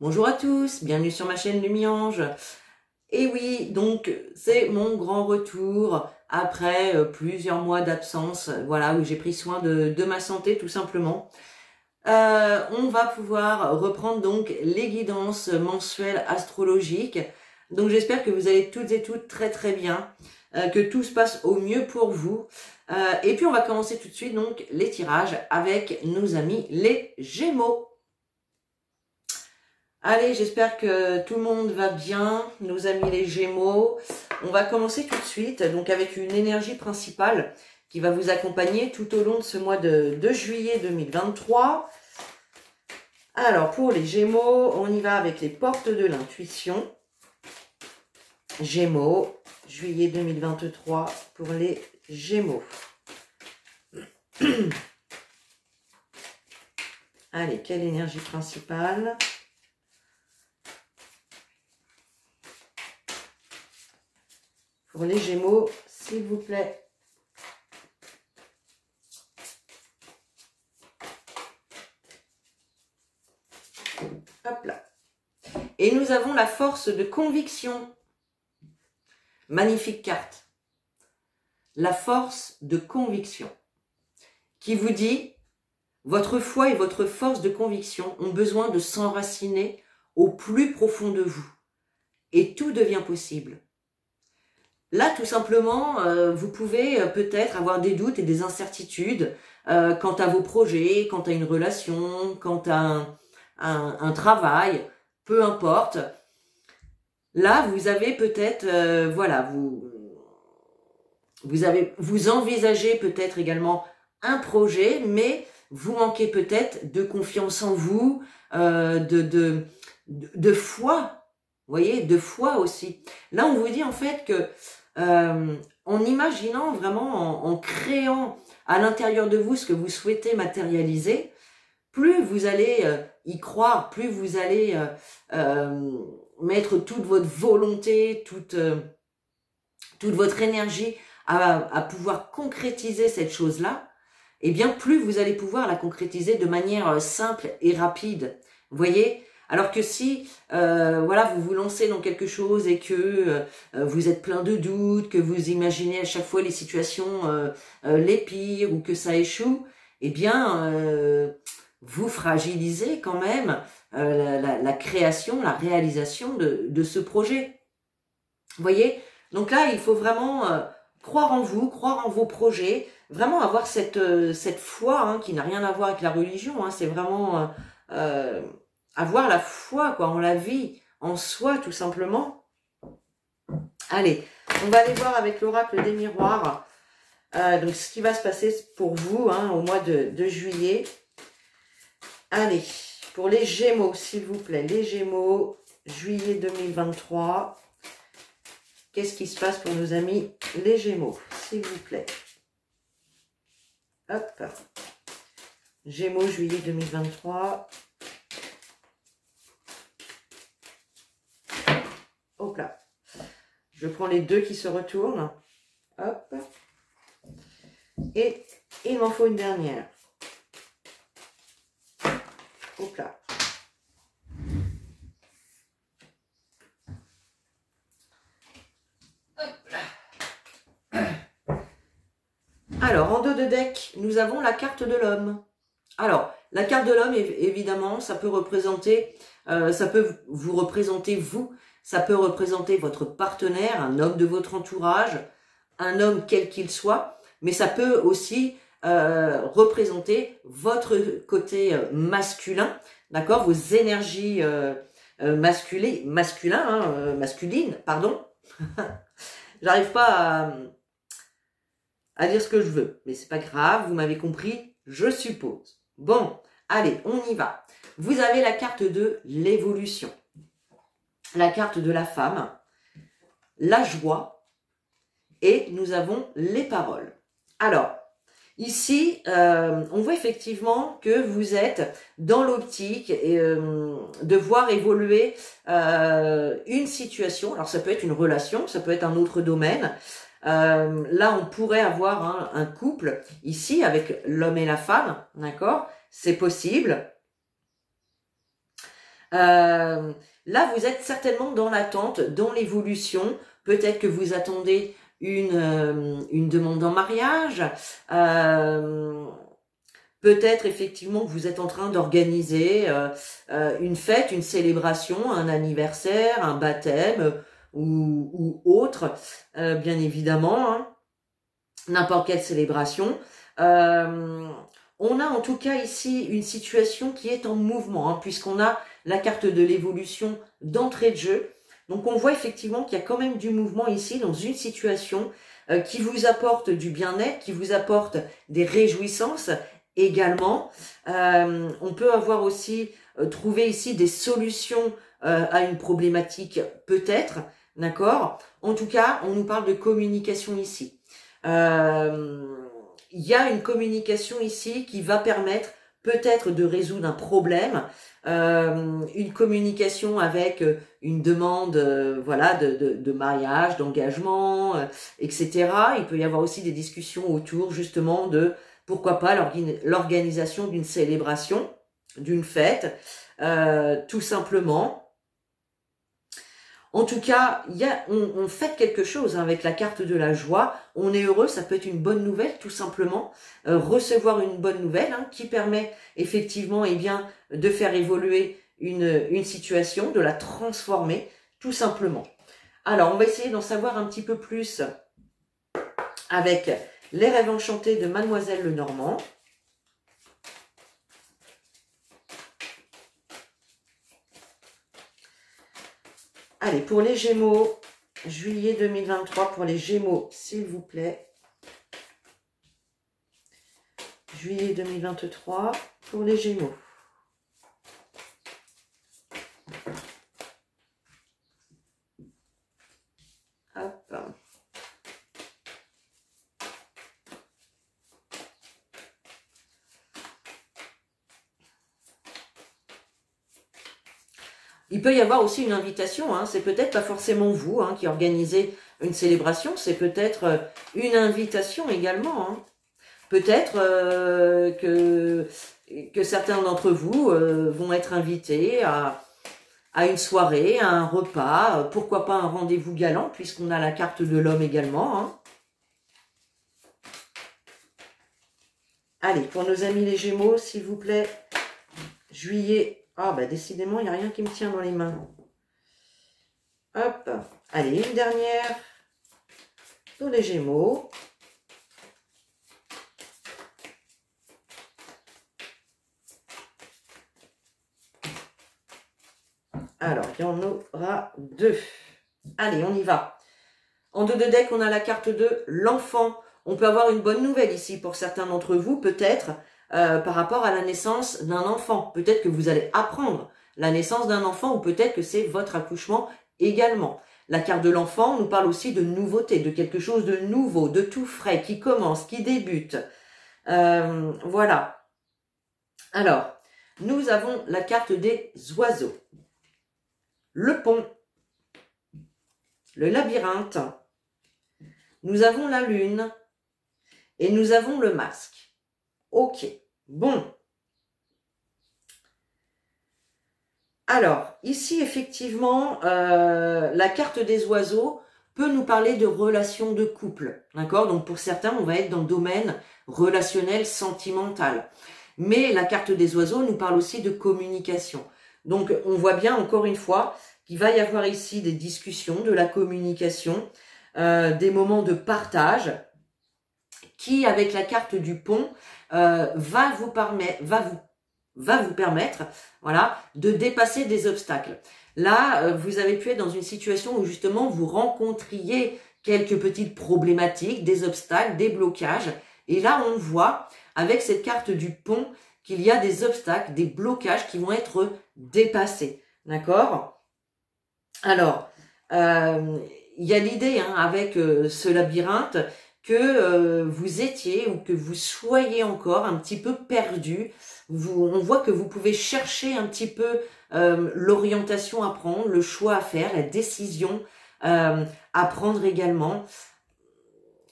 Bonjour à tous, bienvenue sur ma chaîne Lumiange. Et oui, donc c'est mon grand retour après plusieurs mois d'absence, voilà, où j'ai pris soin de ma santé tout simplement. On va pouvoir reprendre donc les guidances mensuelles astrologiques. Donc j'espère que vous allez toutes et toutes très très bien, que tout se passe au mieux pour vous. Et puis on va commencer tout de suite donc les tirages avec nos amis les Gémeaux. Allez, j'espère que tout le monde va bien, nos amis les Gémeaux. On va commencer tout de suite, donc avec une énergie principale qui va vous accompagner tout au long de ce mois de juillet 2023. Alors, pour les Gémeaux, on y va avec les portes de l'intuition. Gémeaux, juillet 2023 pour les Gémeaux. Allez, quelle énergie principale ? Pour les Gémeaux, s'il vous plaît. Hop là. Et nous avons la force de conviction. Magnifique carte. La force de conviction. Qui vous dit, votre foi et votre force de conviction ont besoin de s'enraciner au plus profond de vous. Et tout devient possible. Là, tout simplement, vous pouvez peut-être avoir des doutes et des incertitudes quant à vos projets, quant à une relation, quant à un travail, peu importe. Là, vous avez peut-être, voilà, vous envisagez peut-être également un projet, mais vous manquez peut-être de confiance en vous, de foi, vous voyez, de foi aussi. Là, on vous dit en fait que en imaginant vraiment, en créant à l'intérieur de vous ce que vous souhaitez matérialiser, plus vous allez y croire, plus vous allez mettre toute votre volonté, toute votre énergie à pouvoir concrétiser cette chose-là, et bien plus vous allez pouvoir la concrétiser de manière simple et rapide. Vous voyez ? Alors que si voilà, vous vous lancez dans quelque chose et que vous êtes plein de doutes, que vous imaginez à chaque fois les situations les pires ou que ça échoue, eh bien vous fragilisez quand même la création, la réalisation de ce projet. Vous voyez ? Donc là, il faut vraiment croire en vous, croire en vos projets, vraiment avoir cette foi hein, qui n'a rien à voir avec la religion, hein, c'est vraiment avoir la foi quoi, en la vie, en soi tout simplement. Allez, on va aller voir avec l'oracle des miroirs donc ce qui va se passer pour vous hein, au mois de juillet. Allez, pour les Gémeaux, s'il vous plaît, les Gémeaux, juillet 2023. Qu'est-ce qui se passe pour nos amis les Gémeaux, s'il vous plaît? Hop. Gémeaux, juillet 2023. Hop là. Je prends les deux qui se retournent. Hop. Et il m'en faut une dernière. Hop là. Alors, en dos de deck, nous avons la carte de l'homme. Alors, la carte de l'homme, évidemment, ça peut représenter, ça peut vous représenter vous, ça peut représenter votre partenaire, un homme de votre entourage, un homme quel qu'il soit, mais ça peut aussi représenter votre côté masculin, d'accord, vos énergies masculines, pardon. J'arrive pas à dire ce que je veux, mais c'est pas grave, vous m'avez compris, je suppose. Bon, allez, on y va. Vous avez la carte de l'évolution, la carte de la femme, la joie, et nous avons les paroles. Alors, ici, on voit effectivement que vous êtes dans l'optique de voir évoluer une situation. Alors, ça peut être une relation, ça peut être un autre domaine. Là, on pourrait avoir un couple ici avec l'homme et la femme, d'accord? C'est possible. Là, vous êtes certainement dans l'attente, dans l'évolution. Peut-être que vous attendez une demande en mariage. Peut-être effectivement que vous êtes en train d'organiser une fête, une célébration, un anniversaire, un baptême ou autre, bien évidemment, hein, n'importe quelle célébration. On a en tout cas ici une situation qui est en mouvement, hein, puisqu'on a la carte de l'évolution d'entrée de jeu. Donc on voit effectivement qu'il y a quand même du mouvement ici dans une situation qui vous apporte du bien-être, qui vous apporte des réjouissances également. On peut avoir aussi trouvé ici des solutions à une problématique peut-être, d'accord? En tout cas, on nous parle de communication ici. Il y a une communication ici qui va permettre peut-être de résoudre un problème, une communication avec une demande voilà de mariage, d'engagement, etc. Il peut y avoir aussi des discussions autour justement de pourquoi pas l'organisation d'une célébration, d'une fête, tout simplement. En tout cas, on fait quelque chose hein, avec la carte de la joie. On est heureux, ça peut être une bonne nouvelle, tout simplement. Recevoir une bonne nouvelle hein, qui permet effectivement eh bien, de faire évoluer une situation, de la transformer, tout simplement. Alors, on va essayer d'en savoir un petit peu plus avec les rêves enchantés de Mademoiselle Lenormand. Allez, pour les Gémeaux, juillet 2023, pour les Gémeaux, s'il vous plaît. Juillet 2023, pour les Gémeaux. Hop. Il peut y avoir aussi une invitation, hein. C'est peut-être pas forcément vous hein, qui organisez une célébration, c'est peut-être une invitation également. Hein. Peut-être que certains d'entre vous vont être invités à une soirée, à un repas, pourquoi pas un rendez-vous galant, puisqu'on a la carte de l'homme également. Hein. Allez, pour nos amis les Gémeaux, s'il vous plaît, juillet. Ah, bah décidément, il n'y a rien qui me tient dans les mains. Hop. Allez, une dernière pour les Gémeaux. Alors, il y en aura deux. Allez, on y va. En dos de deck, on a la carte de l'enfant. On peut avoir une bonne nouvelle ici pour certains d'entre vous, peut-être. Par rapport à la naissance d'un enfant. Peut-être que vous allez apprendre la naissance d'un enfant ou peut-être que c'est votre accouchement également. La carte de l'enfant nous parle aussi de nouveauté, de quelque chose de nouveau, de tout frais, qui commence, qui débute. Voilà. Alors, nous avons la carte des oiseaux. Le pont. Le labyrinthe. Nous avons la lune. Et nous avons le masque. Ok, bon. Alors, ici, effectivement, la carte des oiseaux peut nous parler de relations de couple. D'accord? Donc, pour certains, on va être dans le domaine relationnel, sentimental. Mais la carte des oiseaux nous parle aussi de communication. Donc, on voit bien, encore une fois, qu'il va y avoir ici des discussions, de la communication, des moments de partage, qui, avec la carte du pont, va vous permettre voilà, de dépasser des obstacles. Là, vous avez pu être dans une situation où justement vous rencontriez quelques petites problématiques, des obstacles, des blocages. Et là, on voit avec cette carte du pont qu'il y a des obstacles, des blocages qui vont être dépassés. D'accord? Alors, il y a l'idée hein, avec ce labyrinthe que vous étiez ou que vous soyez encore un petit peu perdu. On voit que vous pouvez chercher un petit peu l'orientation à prendre, le choix à faire, la décision à prendre également.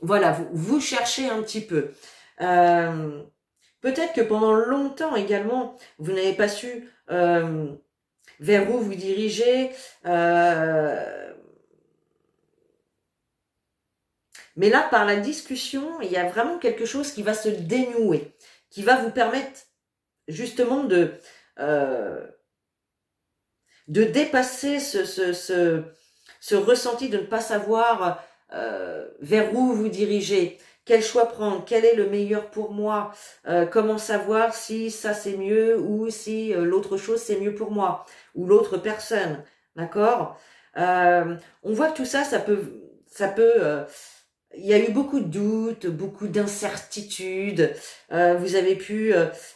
Voilà, vous cherchez un petit peu. Peut-être que pendant longtemps également, vous n'avez pas su vers où vous dirigez. Mais là, par la discussion, il y a vraiment quelque chose qui va se dénouer, qui va vous permettre justement de dépasser ce ressenti de ne pas savoir vers où vous dirigez, quel choix prendre, quel est le meilleur pour moi, comment savoir si ça c'est mieux ou si l'autre chose c'est mieux pour moi ou l'autre personne, d'accord. On voit que tout ça, ça peut il y a eu beaucoup de doutes, beaucoup d'incertitudes, vous avez pu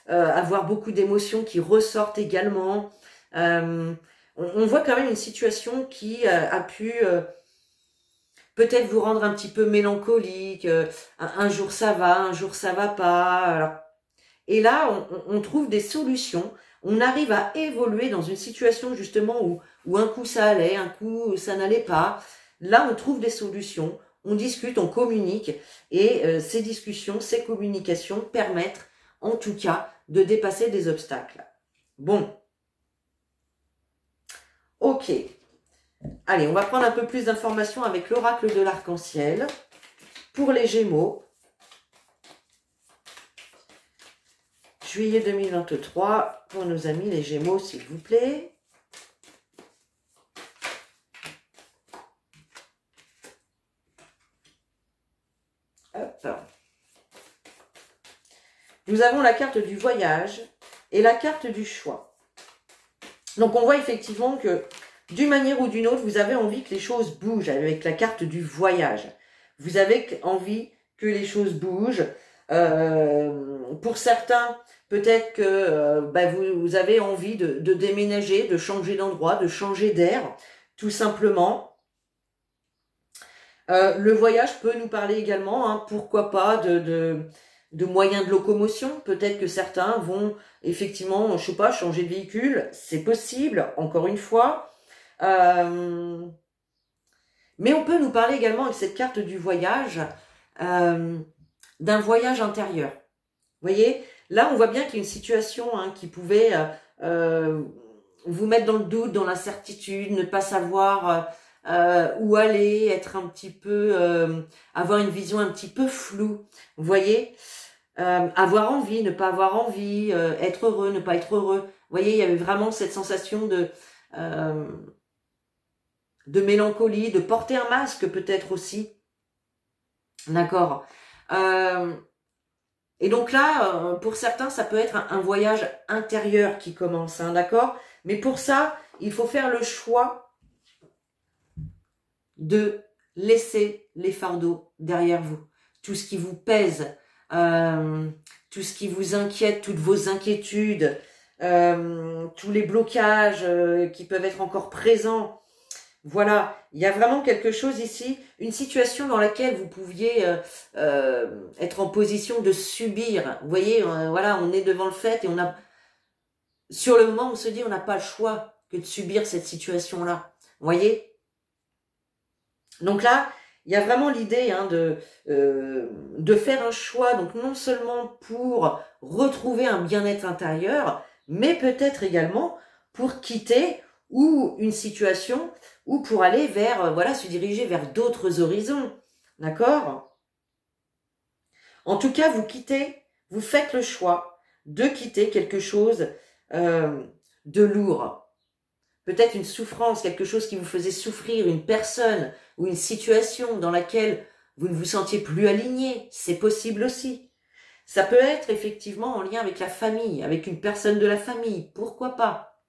avoir beaucoup d'émotions qui ressortent également. On voit quand même une situation qui a pu peut-être vous rendre un petit peu mélancolique, un jour ça va, un jour ça va pas. Alors, et là, on trouve des solutions, on arrive à évoluer dans une situation justement où un coup ça allait, un coup ça n'allait pas. Là, on trouve des solutions, on discute, on communique, et ces discussions, ces communications permettent en tout cas de dépasser des obstacles. Bon. Ok. Allez, on va prendre un peu plus d'informations avec l'oracle de l'arc-en-ciel pour les Gémeaux. Juillet 2023 pour nos amis les Gémeaux, s'il vous plaît. Hop. Nous avons la carte du voyage et la carte du choix. Donc on voit effectivement que d'une manière ou d'une autre, vous avez envie que les choses bougent avec la carte du voyage. Vous avez envie que les choses bougent. Pour certains, peut-être que vous avez envie de déménager, de changer d'endroit, de changer d'air, tout simplement. Le voyage peut nous parler également, hein, pourquoi pas, de moyens de locomotion. Peut-être que certains vont effectivement, je sais pas, changer de véhicule. C'est possible, encore une fois. Mais on peut nous parler également avec cette carte du voyage d'un voyage intérieur. Vous voyez, là on voit bien qu'il y a une situation qui pouvait vous mettre dans le doute, dans l'incertitude, ne pas savoir où aller, être un petit peu, avoir une vision un petit peu floue. Vous voyez, avoir envie, ne pas avoir envie, être heureux, ne pas être heureux. Vous voyez, il y avait vraiment cette sensation de mélancolie, de porter un masque peut-être aussi. D'accord. Et donc là, pour certains, ça peut être un voyage intérieur qui commence, hein, d'accord. Mais pour ça, il faut faire le choix de laisser les fardeaux derrière vous. Tout ce qui vous pèse, tout ce qui vous inquiète, toutes vos inquiétudes, tous les blocages qui peuvent être encore présents. Voilà, il y a vraiment quelque chose ici, une situation dans laquelle vous pouviez être en position de subir. Vous voyez, voilà, on est devant le fait et on a, sur le moment, on se dit, on n'a pas le choix que de subir cette situation-là. Vous voyez? Donc là, il y a vraiment l'idée de faire un choix, donc non seulement pour retrouver un bien-être intérieur, mais peut-être également pour quitter ou une situation ou pour aller vers, voilà, se diriger vers d'autres horizons. D'accord? En tout cas, vous faites le choix de quitter quelque chose de lourd. Peut-être une souffrance, quelque chose qui vous faisait souffrir, une personne ou une situation dans laquelle vous ne vous sentiez plus aligné. C'est possible aussi. Ça peut être effectivement en lien avec la famille, avec une personne de la famille. Pourquoi pas?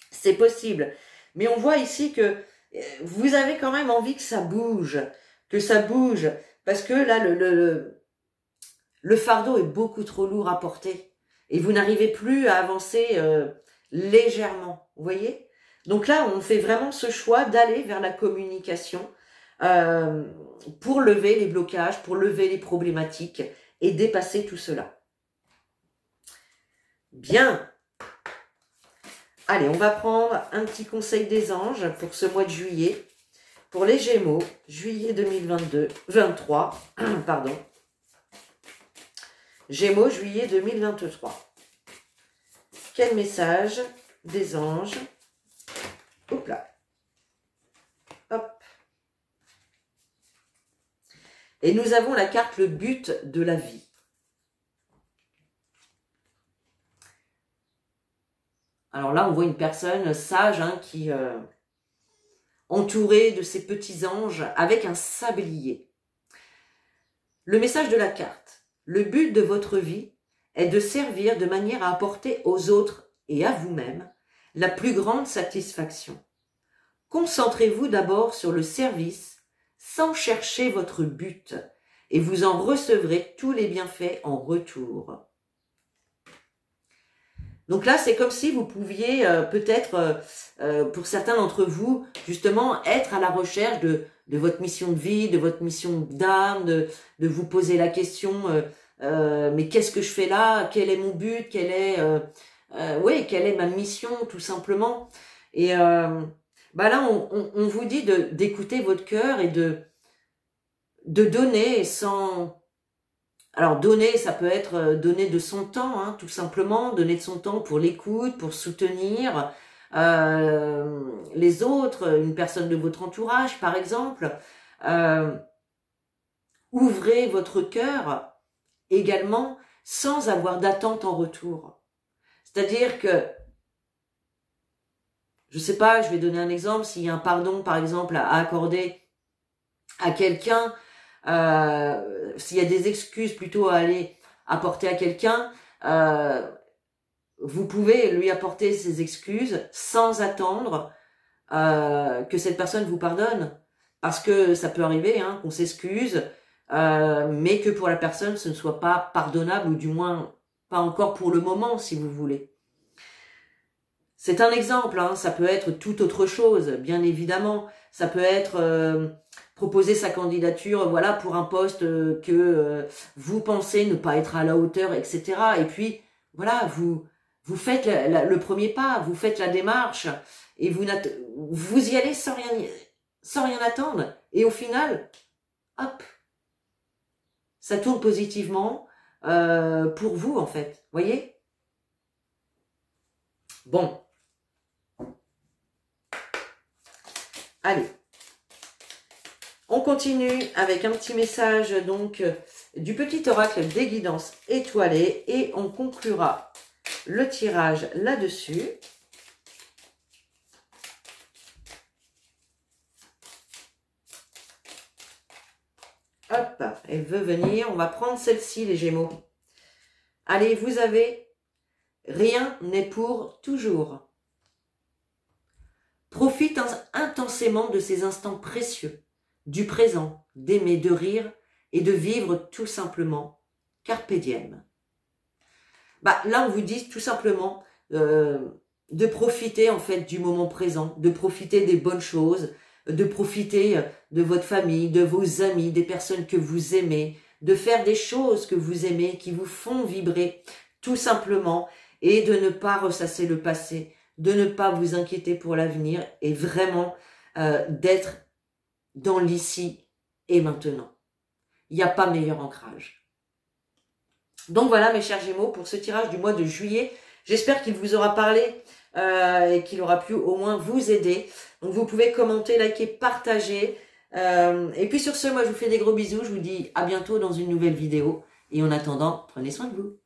C'est possible. Mais on voit ici que vous avez quand même envie que ça bouge. Parce que là, le fardeau est beaucoup trop lourd à porter. Et vous n'arrivez plus à avancer légèrement. Vous voyez? Donc là, on fait vraiment ce choix d'aller vers la communication pour lever les blocages, pour lever les problématiques et dépasser tout cela. Bien. Allez, on va prendre un petit conseil des anges pour ce mois de juillet. Pour les Gémeaux, juillet 2023, pardon. Gémeaux, juillet 2023. Quel message des anges Hop là. Hop. Et nous avons la carte le but de la vie. Alors là, on voit une personne sage qui entourée de ses petits anges avec un sablier. Le message de la carte. Le but de votre vie est de servir de manière à apporter aux autres et à vous-même la plus grande satisfaction. Concentrez-vous d'abord sur le service sans chercher votre but et vous en recevrez tous les bienfaits en retour. Donc là, c'est comme si vous pouviez peut-être, pour certains d'entre vous, justement, être à la recherche de votre mission de vie, de votre mission d'âme, de vous poser la question, mais qu'est-ce que je fais là? Quel est mon but? Quelle est ma mission, tout simplement? Et là, on vous dit d'écouter votre cœur et de donner sans... Alors, donner, ça peut être donner de son temps, tout simplement, donner de son temps pour l'écoute, pour soutenir les autres, une personne de votre entourage, par exemple. Ouvrez votre cœur également sans avoir d'attente en retour. C'est-à-dire que, je sais pas, je vais donner un exemple, s'il y a un pardon, par exemple, à accorder à quelqu'un, s'il y a des excuses plutôt à aller apporter à quelqu'un, vous pouvez lui apporter ces excuses sans attendre que cette personne vous pardonne. Parce que ça peut arriver qu'on s'excuse, mais que pour la personne, ce ne soit pas pardonnable, ou du moins pas encore pour le moment, si vous voulez. C'est un exemple, ça peut être toute autre chose, bien évidemment. Ça peut être proposer sa candidature, voilà, pour un poste que vous pensez ne pas être à la hauteur, etc. Et puis, voilà, vous faites le premier pas, vous faites la démarche, et vous y allez sans rien attendre. Et au final, hop, ça tourne positivement pour vous, en fait. Voyez? Bon. Allez. On continue avec un petit message donc du petit oracle des guidances étoilées et on conclura le tirage là-dessus. Hop, elle veut venir. On va prendre celle-ci, les Gémeaux. Allez, vous avez « Rien n'est pour toujours ». Profite intensément de ces instants précieux, du présent, d'aimer, de rire et de vivre tout simplement. Carpe diem. Là, on vous dit tout simplement de profiter en fait du moment présent, de profiter des bonnes choses, de profiter de votre famille, de vos amis, des personnes que vous aimez, de faire des choses que vous aimez, qui vous font vibrer, tout simplement, et de ne pas ressasser le passé, de ne pas vous inquiéter pour l'avenir, et vraiment d'être dans l'ici et maintenant. Il n'y a pas meilleur ancrage. Donc voilà mes chers Gémeaux, pour ce tirage du mois de juillet, j'espère qu'il vous aura parlé et qu'il aura pu au moins vous aider. Donc vous pouvez commenter, liker, partager. Et puis sur ce, moi je vous fais des gros bisous, je vous dis à bientôt dans une nouvelle vidéo. Et en attendant, prenez soin de vous.